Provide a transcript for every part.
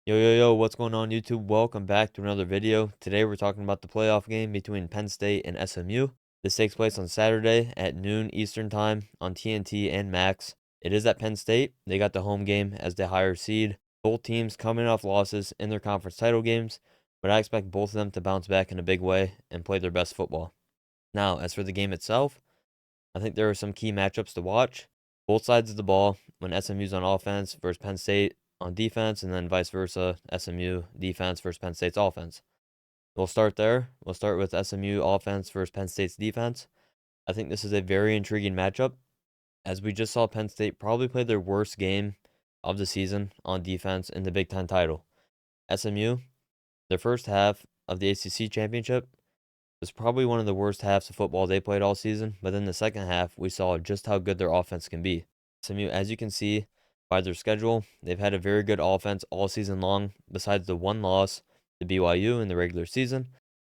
Yo, what's going on YouTube? Welcome back to another video. Today we're talking about the playoff game between Penn State and SMU. This takes place on Saturday at noon Eastern Time on TNT and Max. It is at Penn State. They got the home game as the higher seed. Both teams coming off losses in their conference title games, but I expect both of them to bounce back in a big way and play their best football. Now, as for the game itself, I think there are some key matchups to watch. Both sides of the ball, when SMU's on offense versus Penn State on defense, and then vice versa, SMU defense versus Penn State's offense. We'll start there. We'll start with SMU offense versus Penn State's defense. I think this is a very intriguing matchup, as we just saw Penn State probably play their worst game of the season on defense in the Big Ten title. SMU, their first half of the ACC championship, was probably one of the worst halves of football they played all season, but in the second half, we saw just how good their offense can be. SMU, as you can see by their schedule, they've had a very good offense all season long, besides the one loss to BYU in the regular season.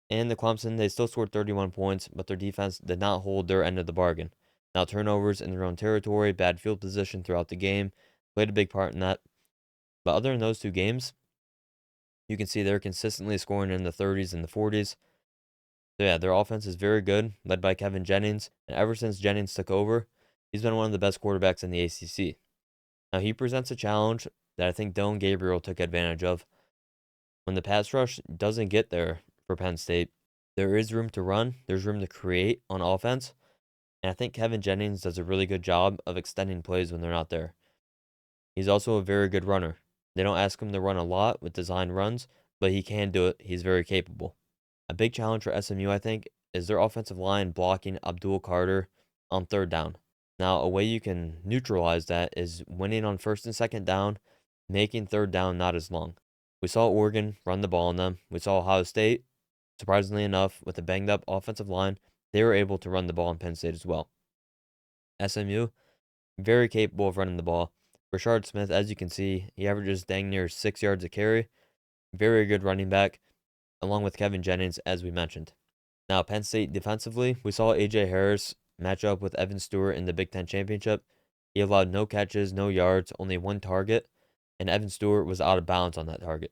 And the Clemson, they still scored 31 points, but their defense did not hold their end of the bargain. Now, turnovers in their own territory, bad field position throughout the game, played a big part in that. But other than those two games, you can see they're consistently scoring in the 30s and the 40s. So yeah, their offense is very good, led by Kevin Jennings, and ever since Jennings took over, he's been one of the best quarterbacks in the ACC. Now he presents a challenge that I think Dylan Gabriel took advantage of. When the pass rush doesn't get there for Penn State, there is room to run, there's room to create on offense, and I think Kevin Jennings does a really good job of extending plays when they're not there. He's also a very good runner. They don't ask him to run a lot with design runs, but he can do it. He's very capable. A big challenge for SMU, I think, is their offensive line blocking Abdul Carter on third down. Now, a way you can neutralize that is winning on first and second down, making third down not as long. We saw Oregon run the ball on them. We saw Ohio State, surprisingly enough, with a banged up offensive line, they were able to run the ball in Penn State as well. SMU, very capable of running the ball. Rashard Smith, as you can see, he averages dang near 6 yards a carry. Very good running back, along with Kevin Jennings, as we mentioned. Now, Penn State defensively, we saw A.J. Harris match up with Evan Stewart in the Big Ten Championship. He allowed no catches, no yards, only one target, and Evan Stewart was out of bounds on that target.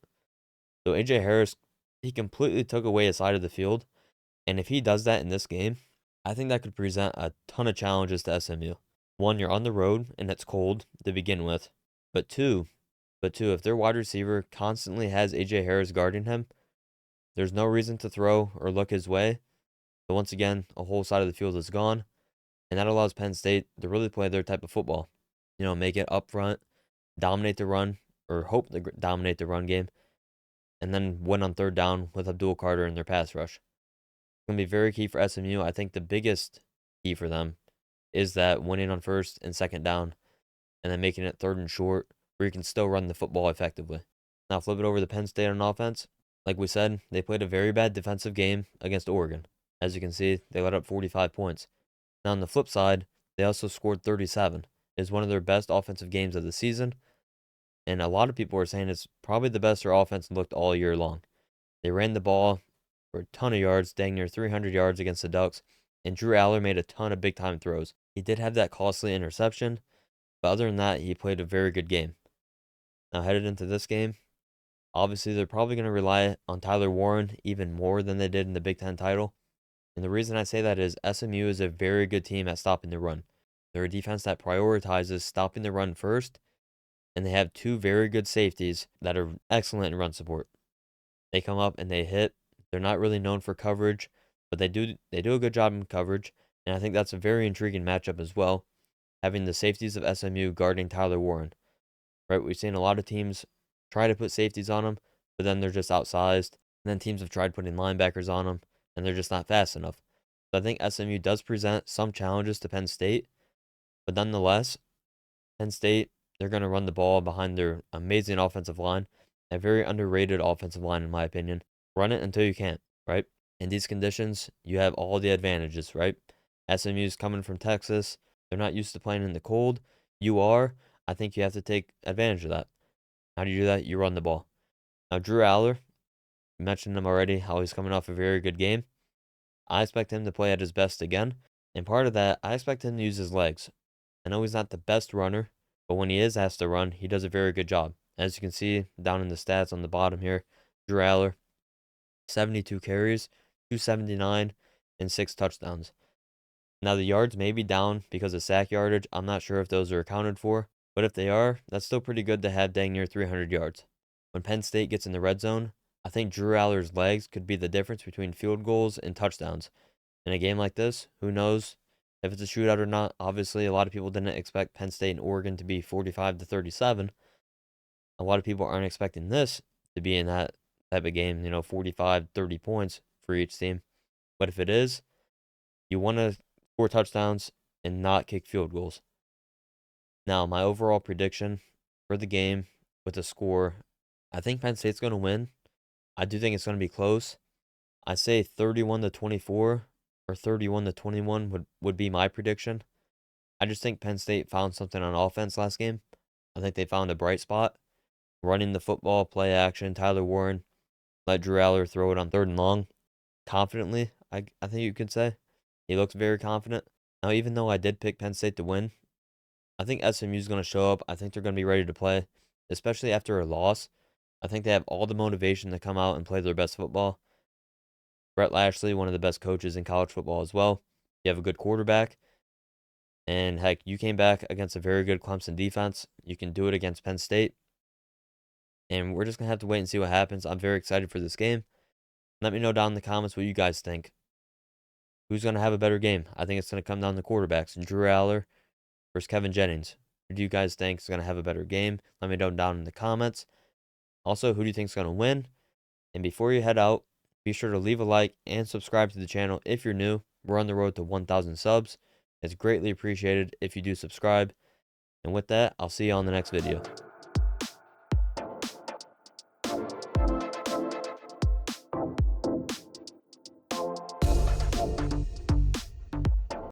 So A.J. Harris, he completely took away a side of the field, and if he does that in this game, I think that could present a ton of challenges to SMU. One, you're on the road, and it's cold to begin with. But two, if their wide receiver constantly has A.J. Harris guarding him, there's no reason to throw or look his way. But once again, a whole side of the field is gone. And that allows Penn State to really play their type of football. Make it up front, dominate the run, or hope to dominate the run game, and then win on third down with Abdul Carter in their pass rush. It's going to be very key for SMU. I think the biggest key for them is that winning on first and second down, and then making it third and short, where you can still run the football effectively. Now flip it over to Penn State on offense. Like we said, they played a very bad defensive game against Oregon. As you can see, they let up 45 points. Now, on the flip side, they also scored 37. It's one of their best offensive games of the season, and a lot of people are saying it's probably the best their offense looked all year long. They ran the ball for a ton of yards, dang near 300 yards against the Ducks, and Drew Aller made a ton of big-time throws. He did have that costly interception, but other than that, he played a very good game. Now, headed into this game, obviously, they're probably going to rely on Tyler Warren even more than they did in the Big Ten title. And the reason I say that is SMU is a very good team at stopping the run. They're a defense that prioritizes stopping the run first, and they have two very good safeties that are excellent in run support. They come up and they hit. They're not really known for coverage, but they do a good job in coverage, and I think that's a very intriguing matchup as well, having the safeties of SMU guarding Tyler Warren. Right, we've seen a lot of teams try to put safeties on them, but then they're just outsized. And then teams have tried putting linebackers on them, and they're just not fast enough. So I think SMU does present some challenges to Penn State, but nonetheless, Penn State, they're going to run the ball behind their amazing offensive line, a very underrated offensive line in my opinion. Run it until you can't, right? In these conditions, you have all the advantages, right? SMU's coming from Texas. They're not used to playing in the cold. You are. I think you have to take advantage of that. How do you do that? You run the ball. Now, Drew Aller, you mentioned him already, how he's coming off a very good game. I expect him to play at his best again. And part of that, I expect him to use his legs. I know he's not the best runner, but when he is asked to run, he does a very good job. As you can see down in the stats on the bottom here, Drew Aller, 72 carries, 279, and 6 touchdowns. Now, the yards may be down because of sack yardage. I'm not sure if those are accounted for, but if they are, that's still pretty good to have dang near 300 yards. When Penn State gets in the red zone, I think Drew Aller's legs could be the difference between field goals and touchdowns. In a game like this, who knows if it's a shootout or not? Obviously, a lot of people didn't expect Penn State and Oregon to be 45-37. A lot of people aren't expecting this to be in that type of game, 45, 30 points for each team. But if it is, you want to score touchdowns and not kick field goals. Now, my overall prediction for the game with the score, I think Penn State's going to win. I do think it's going to be close. I say 31-24 or 31-21 would be my prediction. I just think Penn State found something on offense last game. I think they found a bright spot. Running the football, play action, Tyler Warren, let Drew Aller throw it on 3rd and long confidently, I think you could say. He looked very confident. Now, even though I did pick Penn State to win, I think SMU is going to show up. I think they're going to be ready to play, especially after a loss. I think they have all the motivation to come out and play their best football. Brett Lashley, one of the best coaches in college football as well. You have a good quarterback. And heck, you came back against a very good Clemson defense. You can do it against Penn State. And we're just going to have to wait and see what happens. I'm very excited for this game. Let me know down in the comments what you guys think. Who's going to have a better game? I think it's going to come down to quarterbacks. Drew Aller versus Kevin Jennings. Who do you guys think is going to have a better game? Let me know down in the comments. Also, who do you think is going to win? And before you head out, be sure to leave a like and subscribe to the channel if you're new. We're on the road to 1,000 subs. It's greatly appreciated if you do subscribe. And with that, I'll see you on the next video.